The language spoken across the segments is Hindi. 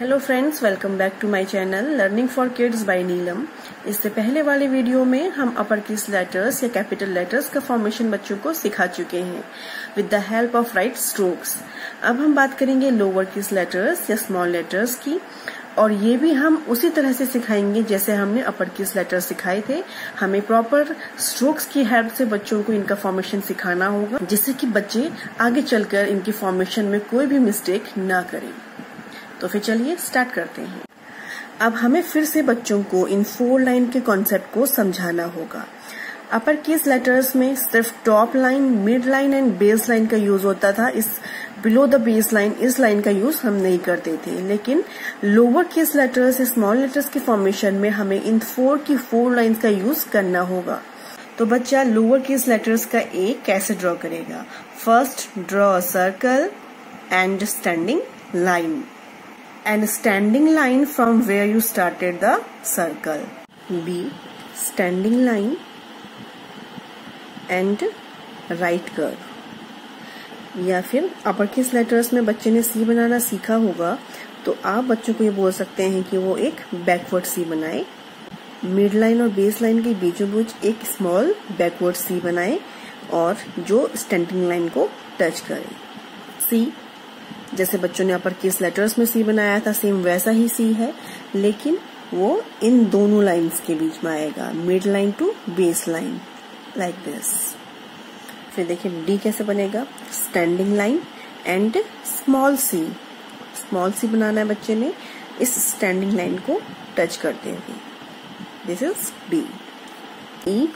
Hello friends, welcome back to my channel learning for kids by Neelam. इससे पहले वाले वीडियो में हम अपर केस लेटर्स या कैपिटल लेटर्स का फॉर्मेशन बच्चों को सिखा चुके हैं with the help of right strokes. अब हम बात करेंगे लोअर केस लेटर्स या स्मॉल लेटर्स की, और ये भी हम उसी तरह से सिखाएंगे जैसे हमने अपर केस लेटर्स सिखाए थे। हमें प्रॉपर स्ट्रोक्स की हेल्प से बच्चों को इनका फॉर्मेशन सिखाना होगा, जिससे कि बच्चे आगे चलकर इनकी फॉर्मेशन में कोई भी मिस्टेक ना करें। तो फिर चलिए स्टार्ट करते हैं। अब हमें फिर से बच्चों को इन 4 लाइन के कॉन्सेप्ट को समझाना होगा। अपर केस लेटर्स में सिर्फ top line, mid line and base line का यूज होता था। इस बिलो द बेस लाइन, इस लाइन का यूज हम नहीं करते थे। लेकिन lower case letters, small letters की फॉर्मेशन में हमें इन 4 लाइन्स का यूज करना होगा। तो बच्चा लोअर केस लेटर्स का ए कैसे ड्रॉ करेगा? First, draw a circle and standing line, and standing line from where you started the circle. B, standing line and right curve. या फिर अपर केस लेटर्स में बच्चे ने सी बनाना सीखा होगा, तो आप बच्चों को ये बोल सकते हैं कि वो एक बैकवर्ड सी बनाए। मिड लाइन और बेस लाइन के बीचों बीच एक स्मॉल बैकवर्ड सी बनाए और जो स्टैंडिंग लाइन को टच करे। सी, जैसे बच्चों ने अपर केस लेटर्स में सी बनाया था, सेम वैसा ही सी है, लेकिन वो इन दोनों लाइंस के बीच में आएगा, mid line to base line, like this. फिर देखिए डी कैसे बनेगा? Standing line and small c. Small c बनाना है बच्चे ने इस स्टैंडिंग लाइन को टच करते हुए। This is d. E,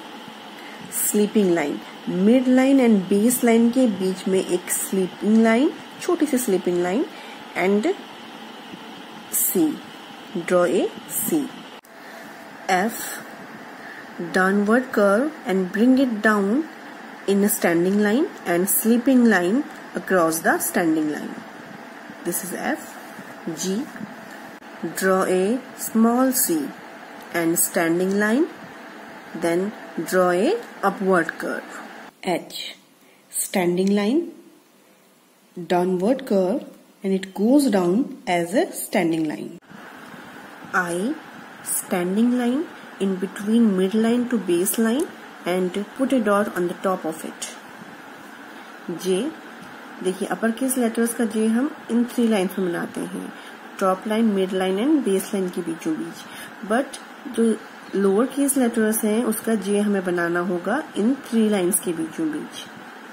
sleeping line. Mid line and base line के बीच में एक स्लीपिंग लाइन, छोटी सी sleeping line, and c, draw a c. F, downward curve and bring it down in a standing line and sleeping line across the standing line. This is f. G, draw a small c and standing line, then draw a upward curve. H, standing line, downward curve, and it goes down as a standing line. I, standing line in between midline to baseline and put a dot on the top of it. J, देखिए अपर केस लेटर्स का J हम इन 3 लाइन्स में बनाते हैं, top line, mid line and base line के बीचों बीच। बट जो लोअर केस लेटर्स हैं उसका J हमें बनाना होगा इन 3 लाइन्स के बीचों बीच,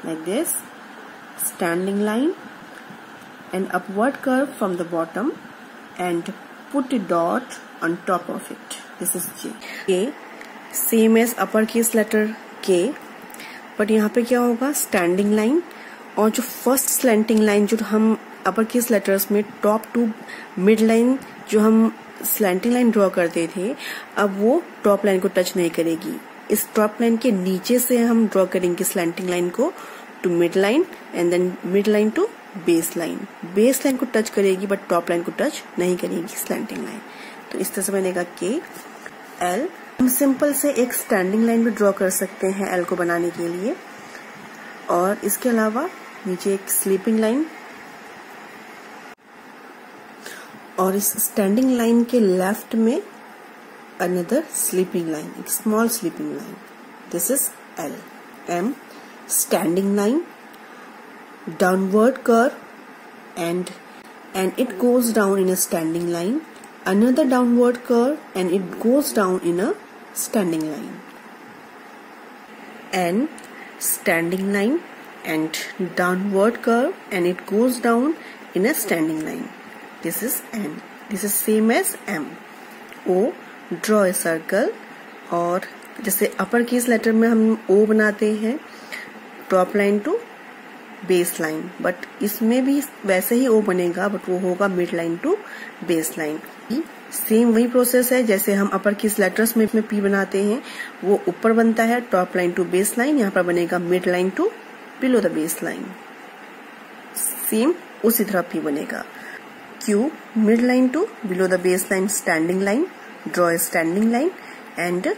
like this. Standing line and upward curve from the bottom and put a dot on top of it. This is J। K, same as upper case letter K, but यहाँ पे क्या होगा? स्टैंडिंग लाइन, और जो फर्स्ट स्लैंटिंग लाइन जो हम अपर केस लेटर्स में टॉप टू मिड लाइन जो हम स्लैंटिंग लाइन ड्रॉ करते थे, अब वो टॉप लाइन को टच नहीं करेगी। इस टॉप लाइन के नीचे से हम ड्रॉ करेंगे स्लैंटिंग लाइन को to mid line and then mid line to base line. Base line को टच करेगी बट टॉप लाइन को टच नहीं करेगी स्लैंटिंग लाइन। तो इस तरह से बनेगा के। एल, हम सिंपल से एक स्टैंडिंग लाइन भी ड्रॉ कर सकते हैं एल को बनाने के लिए, और इसके अलावा नीचे एक स्लीपिंग लाइन, और इस स्टैंडिंग लाइन के लेफ्ट में अनदर स्लीपिंग लाइन, एक small sleeping line. This is L. M, standing line, downward curve and it goes down in a standing line, another downward curve and it goes down in a standing line. N, standing line and downward curve and it goes down in a standing line. This is N. This is same as M. O, draw a circle, और जैसे अपर केस लेटर में हम O बनाते हैं top line to base line, but इसमें भी वैसे ही O बनेगा, बट वो होगा mid line to base line. Same वही प्रोसेस है जैसे हम अपर केस लेटर्स में P बनाते हैं, वो ऊपर बनता है top line to base line, यहाँ पर बनेगा mid line to below the base line. Same उसी तरह P बनेगा। Q, mid line to below the base line standing line, draw a standing line and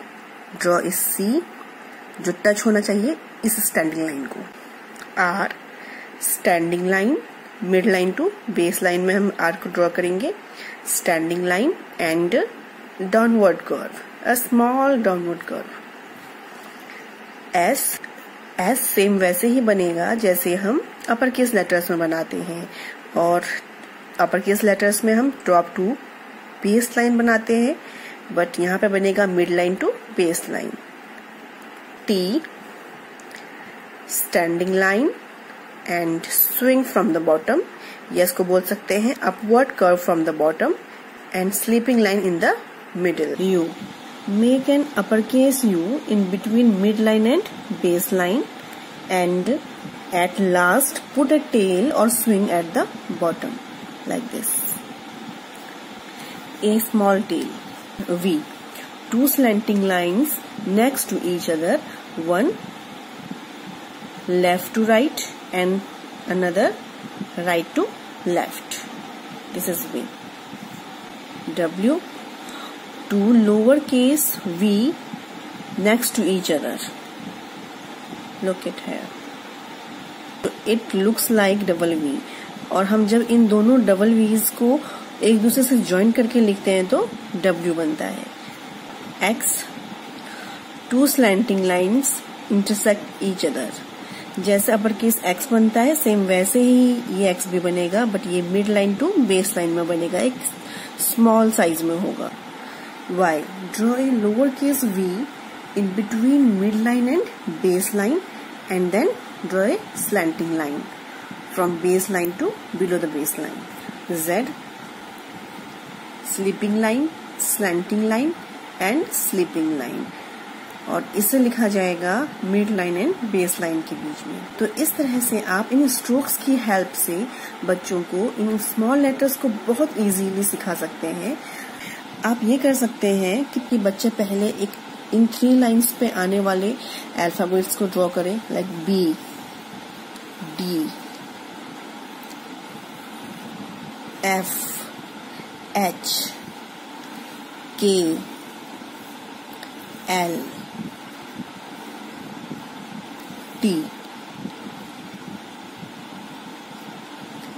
draw a C जो टच होना चाहिए इस स्टैंडिंग लाइन को। R, standing line mid line to base line में हम आर्क को ड्रॉ करेंगे, standing line and downward curve, a small downward curve. S same वैसे ही बनेगा जैसे हम अपर केस लेटर्स में बनाते हैं, और अपर केस लेटर्स में हम ड्रॉप टू बेस लाइन बनाते हैं, बट यहाँ पे बनेगा mid line to base line. T standing line and swing from the bottom, या इसको बोल सकते हैं upward curve from the bottom, and sleeping line in the middle. U make an uppercase U in between midline and baseline, and at last put a tail or swing at the bottom like this. A small tail. V. Two slanting lines next to each other, one left to right and another right to left. This is V. W. Two lowercase v next to each other. Look it here. It looks like double V. और हम जब इन दोनों डबल वीज को एक दूसरे से ज्वाइन करके लिखते हैं तो W बनता है। X. Two slanting lines intersect each other. जैसे अपर केस X बनता है सेम वैसे ही ये X भी बनेगा, बट ये mid line to base line में बनेगा, एक स्मॉल साइज में होगा। Y. Draw a lowercase v in between midline and baseline, and then draw a slanting line from baseline to below the baseline. Z. Sleeping line, slanting line and sleeping line, और इसे लिखा जाएगा mid line and base line के बीच में। तो इस तरह से आप इन स्ट्रोक्स की हेल्प से बच्चों को इन स्मॉल लेटर्स को बहुत इजीली सिखा सकते हैं। आप ये कर सकते हैं कि बच्चे पहले एक इन 3 लाइंस पे आने वाले अल्फाबेट्स को ड्रॉ करें, like B, D, F, H, K, L, T।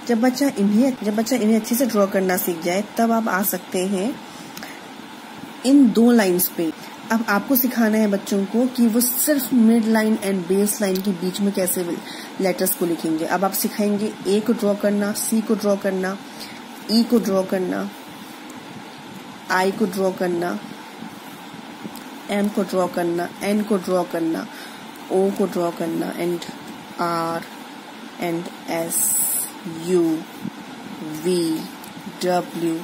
जब बच्चा इन्हें अच्छे से ड्रॉ करना सीख जाए तब आप आ सकते हैं इन 2 लाइंस पे। अब आपको सिखाना है बच्चों को कि वो सिर्फ mid line and base line के बीच में कैसे लेटर्स को लिखेंगे। अब आप सिखाएंगे A को ड्रॉ करना, C को ड्रॉ करना, E को ड्रॉ करना, I को ड्रॉ करना, M को ड्रॉ करना, N को ड्रॉ करना, O को ड्रॉ करना, and R and S, U, V, W,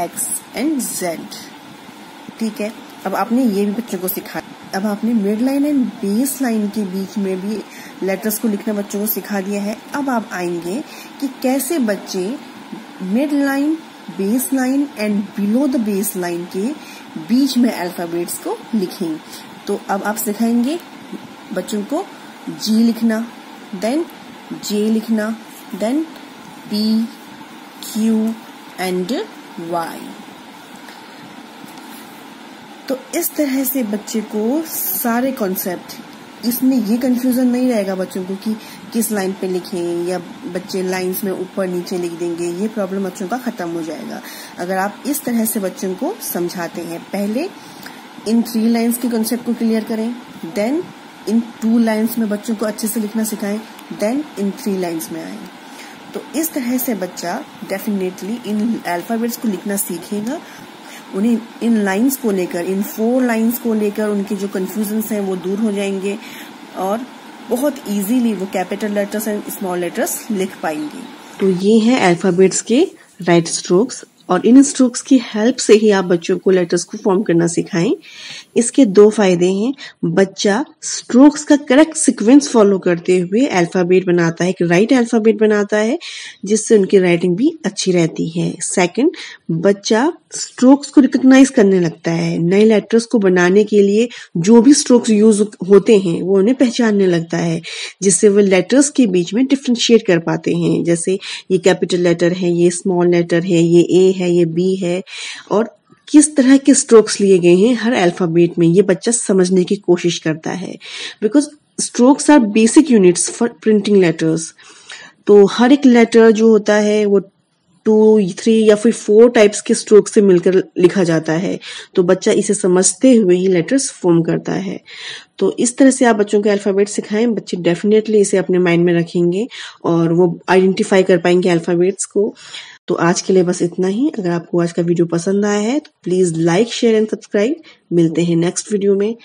X and Z। ठीक है, अब आपने ये भी बच्चों को सिखाया। अब आपने mid line and base line के बीच में भी लेटर्स को लिखना बच्चों को सिखा दिया है। अब आप आएंगे कि कैसे बच्चे mid line, base line and below the base line के बीच में अल्फाबेट्स को लिखें। तो अब आप सिखाएंगे बच्चों को G लिखना, देन J लिखना, then P, Q and Y। तो इस तरह से बच्चे को सारे कॉन्सेप्ट, इसमें ये कंफ्यूजन नहीं रहेगा बच्चों को कि किस लाइन पे लिखें, या बच्चे लाइंस में ऊपर नीचे लिख देंगे, ये प्रॉब्लम बच्चों का खत्म हो जाएगा अगर आप इस तरह से बच्चों को समझाते हैं। पहले इन 3 लाइंस के कॉन्सेप्ट को क्लियर करें, देन इन 2 लाइंस में बच्चों को अच्छे से लिखना सिखाएं, देन इन 3 लाइंस में आए। तो इस तरह से बच्चा डेफिनेटली इन अल्फाबेट्स को लिखना सीखेगा। उन्हें इन लाइंस को लेकर, इन 4 लाइंस को लेकर उनके जो कंफ्यूजन्स हैं वो दूर हो जाएंगे, और बहुत इजीली वो capital letters and small letters लिख पाएंगे। तो ये है अल्फाबेट्स के राइट स्ट्रोक्स, और इन स्ट्रोक्स की हेल्प से ही आप बच्चों को लेटर्स को फॉर्म करना सिखाएं। इसके 2 फायदे हैं। बच्चा स्ट्रोक्स का करेक्ट सीक्वेंस फॉलो करते हुए अल्फाबेट बनाता है, एक राइट अल्फाबेट बनाता है, जिससे उनकी राइटिंग भी अच्छी रहती है। सेकंड, बच्चा स्ट्रोक्स को रिकॉग्नाइज करने लगता है। नए लेटर्स को बनाने के लिए जो भी स्ट्रोक्स यूज होते हैं वो उन्हें पहचानने लगता है, जिससे वो लेटर्स के बीच में डिफ्रेंशिएट कर पाते हैं। जैसे ये कैपिटल लेटर है, ये स्मॉल लेटर है, ये ए है, ये बी है, और किस तरह के स्ट्रोक्स लिए गए हैं हर अल्फाबेट में, ये बच्चा समझने की कोशिश करता है। Because strokes are basic units for printing letters. तो हर एक लेटर जो होता है वो 2, 3 या फिर 4 टाइप्स के स्ट्रोक से मिलकर लिखा जाता है। तो बच्चा इसे समझते हुए ही लेटर्स फॉर्म करता है। तो इस तरह से आप बच्चों को अल्फाबेट सिखाएं, बच्चे डेफिनेटली इसे अपने माइंड में रखेंगे और वो आइडेंटिफाई कर पाएंगे अल्फाबेट्स को। तो आज के लिए बस इतना ही। अगर आपको आज का वीडियो पसंद आया है तो please like, share and subscribe. मिलते हैं नेक्स्ट वीडियो में।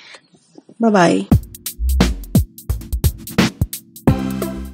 Bye bye.